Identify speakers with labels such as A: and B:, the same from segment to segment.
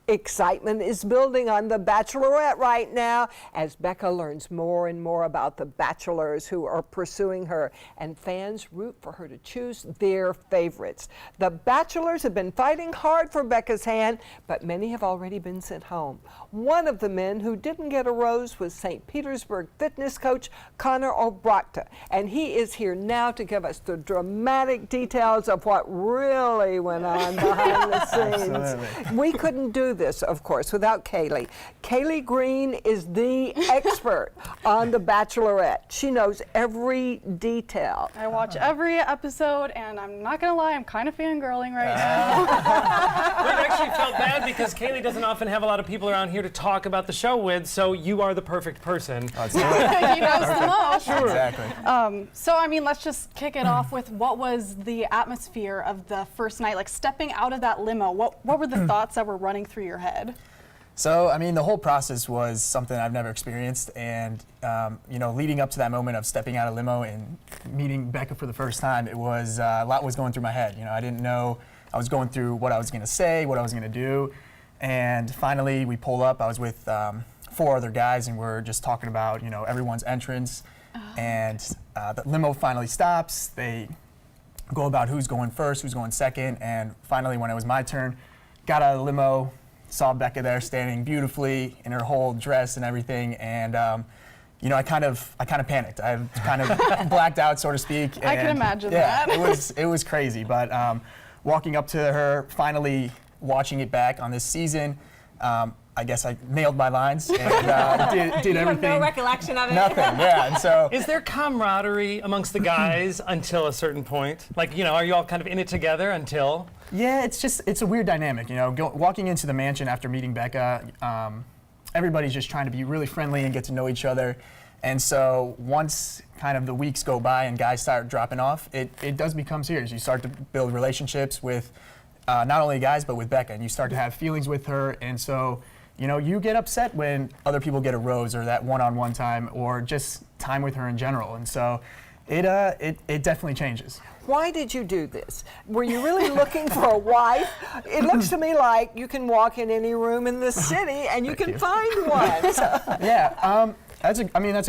A: Excitement is building on The Bachelorette right now as Becca learns more and more about the bachelors who are pursuing her, and fans root for her to choose their favorites. The bachelors have been fighting hard for Becca's hand, but many have already been sent home. One of the men who didn't get a rose was St. Petersburg fitness coach Connor Obrochta, and he is here now to give us the dramatic details of what really went on behind the scenes.
B: Absolutely.
A: We couldn't do this, of course, without Kaylee. Kaylee Green is the expert on The Bachelorette. She knows every detail.
C: I watch every episode, and I'm not gonna lie, I'm kind of fangirling right now.
D: We've actually felt bad because Kaylee doesn't often have a lot of people around here to talk about the show with, so you are the perfect person.
C: He knows the most.
D: Sure.
B: Exactly.
C: So, I mean, let's just kick it off with what was the atmosphere of the first night, like stepping out of that limo. What were the thoughts that were running through your head?
B: So, I mean, the whole process was something I've never experienced, and you know, leading up to that moment of stepping out of limo and meeting Becca for the first time, it was a lot was going through my head. You know, I didn't know. I was going through what I was going to say, what I was going to do, and finally we pull up. I was with 4 other guys, and we're just talking about, you know, everyone's entrance, and the limo finally stops. They go about who's going first, who's going second, and finally, when it was my turn, got out of the limo, saw Becca there standing beautifully in her whole dress and everything, and you know, I kind of panicked. I kind of blacked out, so to speak.
C: I can imagine
B: yeah,
C: that.
B: it was crazy. But walking up to her, finally watching it back on this season, I guess I nailed my lines and did everything.
E: You have no recollection of it?
B: Nothing. Yeah, and so.
D: Is there camaraderie amongst the guys until a certain point? Like, you know, are you all kind of in it together until?
B: Yeah, it's a weird dynamic, you know. Walking into the mansion after meeting Becca, everybody's just trying to be really friendly and get to know each other. And so once kind of the weeks go by and guys start dropping off, it does become serious. You start to build relationships with not only guys, but with Becca, and you start to have feelings with her. And so, you know, you get upset when other people get a rose or that one-on-one time or just time with her in general. And so it definitely changes.
A: Why did you do this? Were you really looking for a wife? It looks to me like you can walk in any room in the city and you can find one.
B: Yeah, that's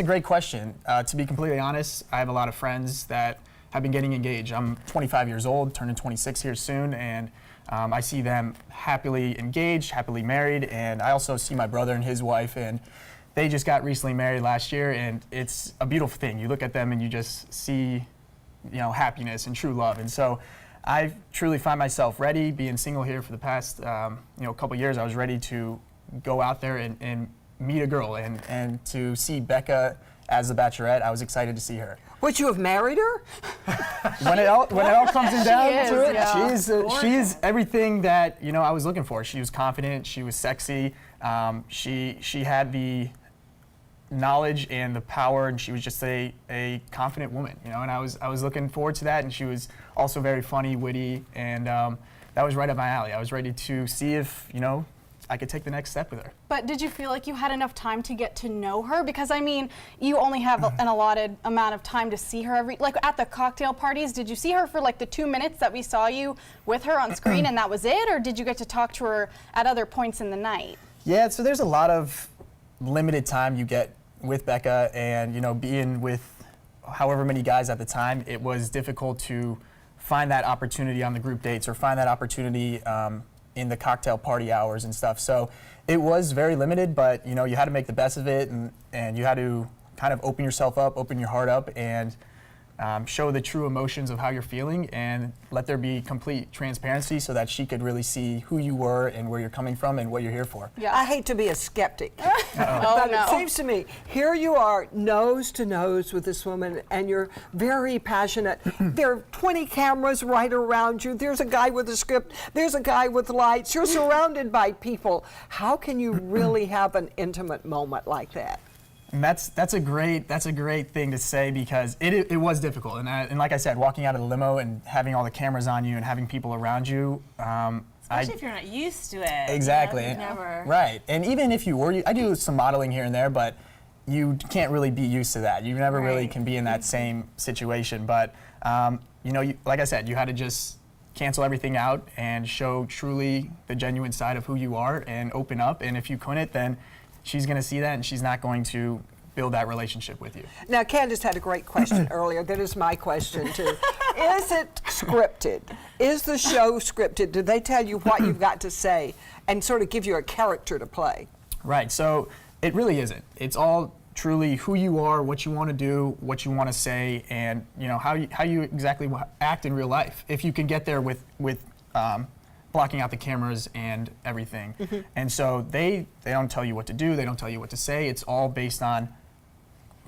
B: a great question. To be completely honest, I have a lot of friends that have been getting engaged. I'm 25 years old, turning 26 here soon, and I see them happily engaged, happily married, and I also see my brother and his wife, and they just got recently married last year, and it's a beautiful thing. You look at them and you just see, you know, happiness and true love. And so I truly find myself ready, being single here for the past couple years. I was ready to go out there and meet a girl, and to see Becca as the Bachelorette. I was excited to see her.
A: Would you have married her?
B: When it all comes down to it,
C: yeah.
B: she's everything that, you know, I was looking for. She was confident, she was sexy, she had the knowledge and the power, and she was just a confident woman, you know, and I was looking forward to that. And she was also very funny, witty, and that was right up my alley. I was ready to see if, you know, I could take the next step with her.
C: But did you feel like you had enough time to get to know her? Because, I mean, you only have an allotted amount of time to see her like at the cocktail parties. Did you see her for like the 2 minutes that we saw you with her on screen and that was it? Or did you get to talk to her at other points in the night?
B: Yeah, so there's a lot of limited time you get with Becca, and, you know, being with however many guys at the time, it was difficult to find that opportunity on the group dates or find that opportunity in the cocktail party hours and stuff. So it was very limited, but, you know, you had to make the best of it, and you had to kind of open yourself up, open your heart up, and show the true emotions of how you're feeling, and let there be complete transparency so that she could really see who you were and where you're coming from and what you're here for.
C: Yeah.
A: I hate to be a skeptic,
C: Oh,
A: but
C: no.
A: it seems to me, here you are nose to nose with this woman, and you're very passionate. There are 20 cameras right around you. There's a guy with a script. There's a guy with lights. You're surrounded by people. How can you really have an intimate moment like that?
B: And that's a great thing to say, because it was difficult, and like I said, walking out of the limo and having all the cameras on you and having people around you.
E: Especially if you're not used to it.
B: Exactly.
E: You know, never.
B: Right, and even if you were, I do some modeling here and there, but you can't really be used to that. You never really
E: Right.
B: can be in that same situation. But you know, like I said, you had to just cancel everything out and show truly the genuine side of who you are and open up. And if you couldn't, then she's going to see that and she's not going to build that relationship with you.
A: Now, Candace had a great question earlier. That is my question, too. Is it scripted? Is the show scripted? Do they tell you what you've got to say and sort of give you a character to play?
B: Right, so it really isn't. It's all truly who you are, what you want to do, what you want to say, and how you exactly act in real life. If you can get there with blocking out the cameras and everything. And so they don't tell you what to do, they don't tell you what to say. It's all based on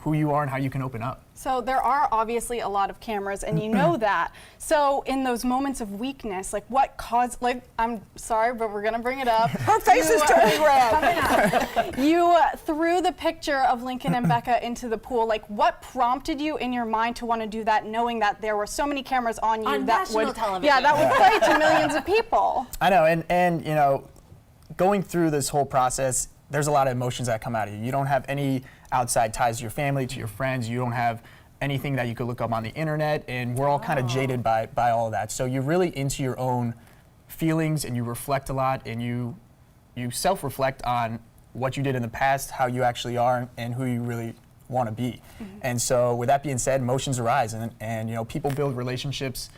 B: who you are and how you can open up.
C: So there are obviously a lot of cameras, and you know that. So in those moments of weakness, like what caused, like, I'm sorry, but we're gonna bring it up.
A: Her face is turning red.
C: You threw the picture of Lincoln and Becca into the pool. Like, what prompted you in your mind to want to do that, knowing that there were so many cameras on you
E: On
C: that
E: national
C: would,
E: television.
C: yeah, that would play to millions of people.
B: I know, and going through this whole process, there's a lot of emotions that come out of you. You don't have any outside ties to your family, to your friends. You don't have anything that you could look up on the internet, and we're all kind of jaded by all of that. So you're really into your own feelings, and you reflect a lot, and you self-reflect on what you did in the past, how you actually are, and who you really want to be. And so with that being said, emotions arise, and people build relationships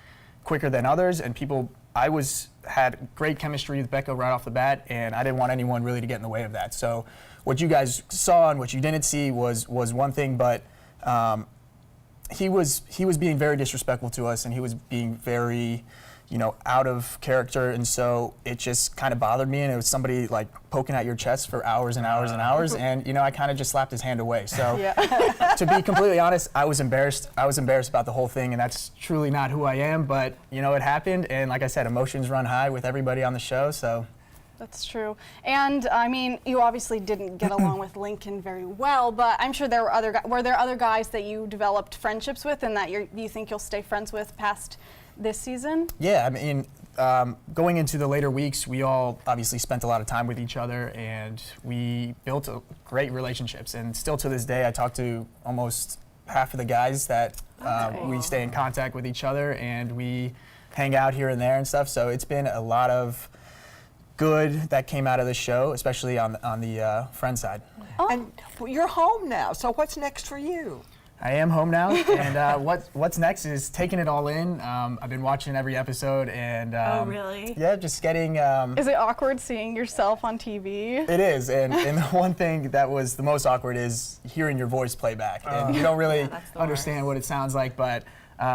B: quicker than others, and had great chemistry with Becca right off the bat, and I didn't want anyone really to get in the way of that. So what you guys saw and what you didn't see was one thing, but he was being very disrespectful to us, and he was being very out of character, and so it just kind of bothered me, and it was somebody like poking at your chest for hours and hours and hours, and I kind of just slapped his hand away. So to be completely honest, I was embarrassed. I was embarrassed about the whole thing, and that's truly not who I am, but it happened, and like I said, emotions run high with everybody on the show, so.
C: That's true. And I mean, you obviously didn't get along with Lincoln very well, but I'm sure there were there other guys that you developed friendships with and that you think you'll stay friends with past this season?
B: Yeah, I mean, going into the later weeks, we all obviously spent a lot of time with each other, and we built great relationships. And still to this day, I talk to almost half of the guys that we stay in contact with each other, and we hang out here and there and stuff. So it's been a lot of good that came out of the show, especially on the friend side.
A: And you're home now, so what's next for you?
B: I am home now, and what's next is taking it all in. I've been watching every episode, and
E: oh, really?
B: yeah, just getting.
C: Is it awkward seeing yourself on TV?
B: It is, and the one thing that was the most awkward is hearing your voice play back, and you don't really understand what it sounds like, but.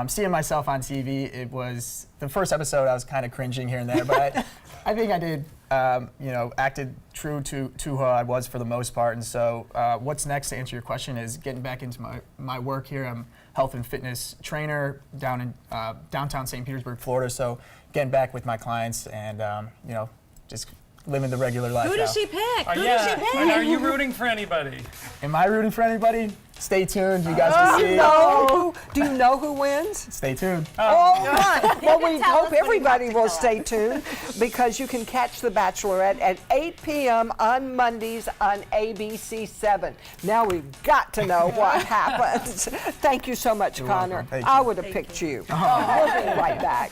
B: Seeing myself on TV, it was the first episode. I was kind of cringing here and there, but I think I did, acted true to who I was for the most part. And so, what's next to answer your question is getting back into my work here. I'm health and fitness trainer down in downtown St. Petersburg, Florida. So, getting back with my clients and just living the regular life.
E: Who does she pick? Who
D: Yeah.
E: does she pick?
D: And are you rooting for anybody?
B: Am I rooting for anybody? Stay tuned. You guys can see.
A: Do you know who wins?
B: Stay tuned.
A: All right. Well, we
E: Tell
A: hope
E: us when you
A: everybody
E: have to
A: will
E: go
A: stay tuned because you can catch The Bachelorette at 8 p.m. on Mondays on ABC7. Now we've got to know what happens. Thank you so much, Connor.
B: welcome. Thank
A: I
B: you.
A: would have picked you. We'll be right back.